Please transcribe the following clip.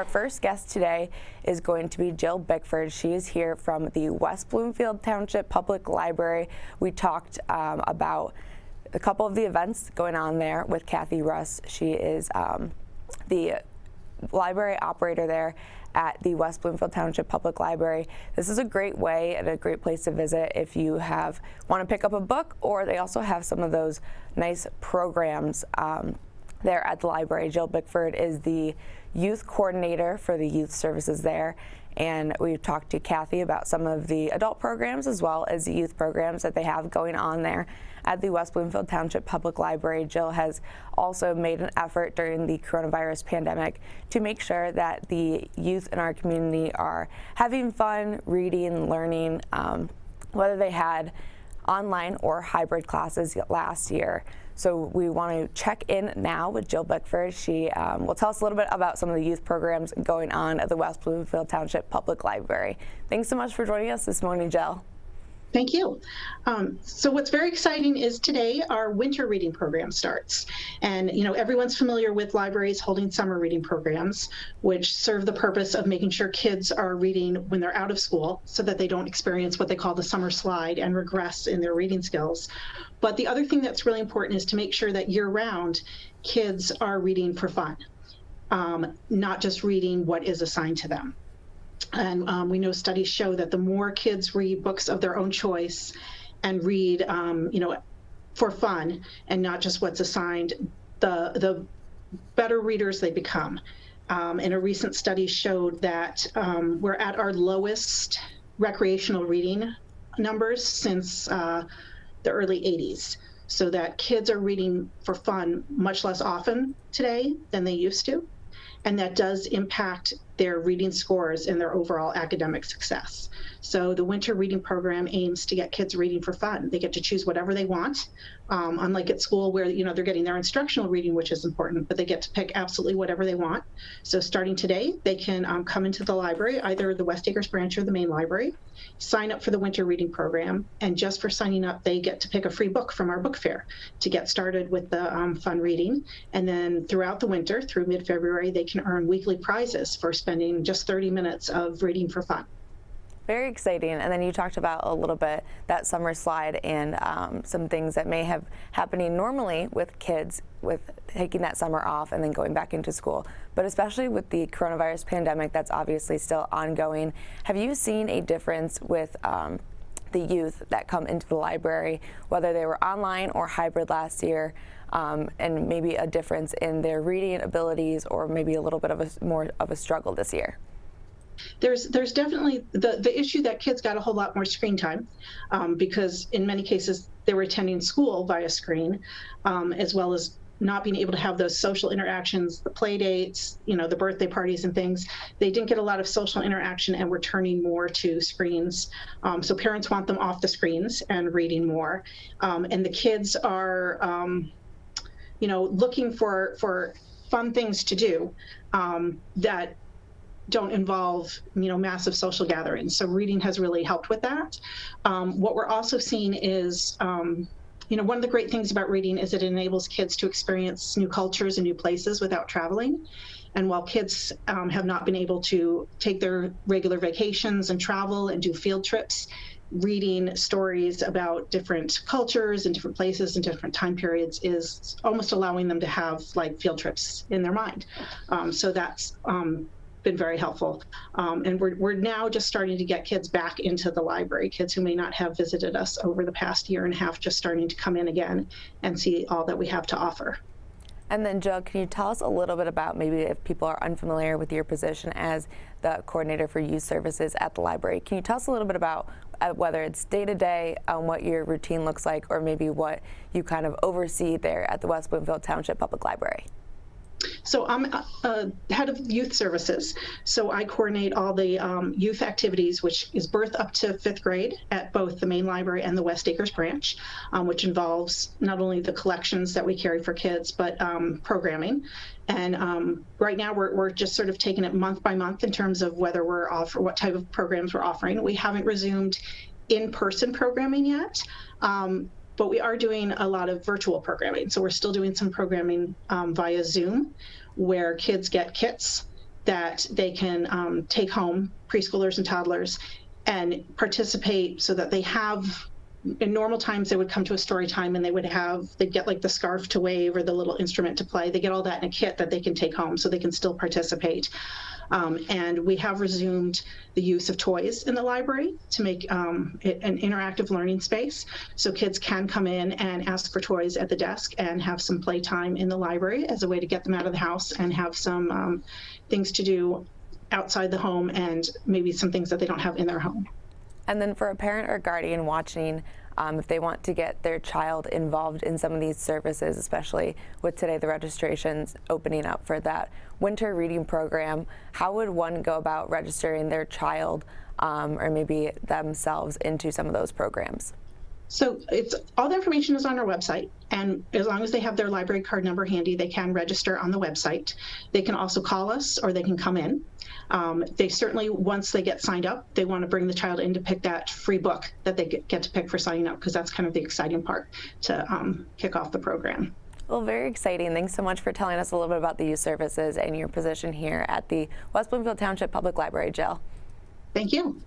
our first guest today is going to be Jill Bickford. She is here from the West Bloomfield Township Public Library. We talked about a couple of the events going on there with Kathy Russ. She is the library operator there at the West Bloomfield Township Public Library. This is a great way and a great place to visit if you want to pick up a book, or they also have some of those nice programs there at the library. Jill Bickford is the youth coordinator for the youth services there, and we've talked to Kathy about some of the adult programs as well as the youth programs that they have going on there at the West Bloomfield Township Public Library. Jill has also made an effort during the coronavirus pandemic to make sure that the youth in our community are having fun, reading, learning, whether they had online or hybrid classes last year. So we want to check in now with Jill Bickford. She will tell us a little bit about some of the youth programs going on at the West Bloomfield Township Public Library. Thanks so much for joining us this morning, Jill. Thank you. So what's very exciting is today our winter reading program starts. And everyone's familiar with libraries holding summer reading programs, which serve the purpose of making sure kids are reading when they're out of school so that they don't experience what they call the summer slide and regress in their reading skills. But the other thing that's really important is to make sure that year-round kids are reading for fun, not just reading what is assigned to them. And we know studies show that the more kids read books of their own choice and read, for fun and not just what's assigned, the better readers they become. And a recent study showed that we're at our lowest recreational reading numbers since the early 80s. So that kids are reading for fun much less often today than they used to. And that does impact their reading scores and their overall academic success. So the winter reading program aims to get kids reading for fun. They get to choose whatever they want, unlike at school where they're getting their instructional reading, which is important, but they get to pick absolutely whatever they want. So starting today, they can come into the library, either the West Acres branch or the main library, sign up for the winter reading program, and just for signing up, they get to pick a free book from our book fair to get started with the fun reading. And then throughout the winter, through mid-February, they can earn weekly prizes for spending just 30 minutes of reading for fun. Very exciting. And then you talked about a little bit that summer slide and some things that may have happening normally with kids with taking that summer off and then going back into school. But especially with the coronavirus pandemic that's obviously still ongoing, have you seen a difference with the youth that come into the library, whether they were online or hybrid last year, and maybe a difference in their reading abilities or maybe a little bit of more of a struggle this year? There's definitely the issue that kids got a whole lot more screen time because in many cases they were attending school via screen, as well as not being able to have those social interactions, the play dates, the birthday parties and things. They didn't get a lot of social interaction and were turning more to screens. So parents want them off the screens and reading more. And the kids are, looking for fun things to do that don't involve, massive social gatherings. So reading has really helped with that. What we're also seeing is, one of the great things about reading is it enables kids to experience new cultures and new places without traveling. And while kids have not been able to take their regular vacations and travel and do field trips, reading stories about different cultures and different places and different time periods is almost allowing them to have like field trips in their mind. So that's been very helpful. And we're now just starting to get kids back into the library, kids who may not have visited us over the past year and a half, just starting to come in again and see all that we have to offer. And then Jill, can you tell us a little bit about, maybe if people are unfamiliar with your position as the coordinator for youth services at the library, can you tell us a little bit about whether it's day-to-day, what your routine looks like, or maybe what you kind of oversee there at the West Bloomfield Township Public Library? So I'm head of youth services. So I coordinate all the youth activities, which is birth up to 5th grade at both the main library and the West Acres branch, which involves not only the collections that we carry for kids, but programming. And right now we're just sort of taking it month by month in terms of whether we're what type of programs we're offering. We haven't resumed in-person programming yet. But we are doing a lot of virtual programming. So we're still doing some programming via Zoom, where kids get kits that they can take home, preschoolers and toddlers, and participate so that they have, in normal times, they would come to a story time and they'd get like the scarf to wave or the little instrument to play. They get all that in a kit that they can take home so they can still participate. And we have resumed the use of toys in the library to make it an interactive learning space. So kids can come in and ask for toys at the desk and have some playtime in the library as a way to get them out of the house and have some things to do outside the home and maybe some things that they don't have in their home. And then for a parent or guardian watching, if they want to get their child involved in some of these services, especially with today the registrations opening up for that winter reading program, how would one go about registering their child or maybe themselves into some of those programs? So all the information is on our website, and as long as they have their library card number handy, they can register on the website. They can also call us or they can come in. They certainly, once they get signed up, they want to bring the child in to pick that free book that they get to pick for signing up, because that's kind of the exciting part to kick off the program. Well, very exciting. Thanks so much for telling us a little bit about the youth services and your position here at the West Bloomfield Township Public Library, Jill. Thank you.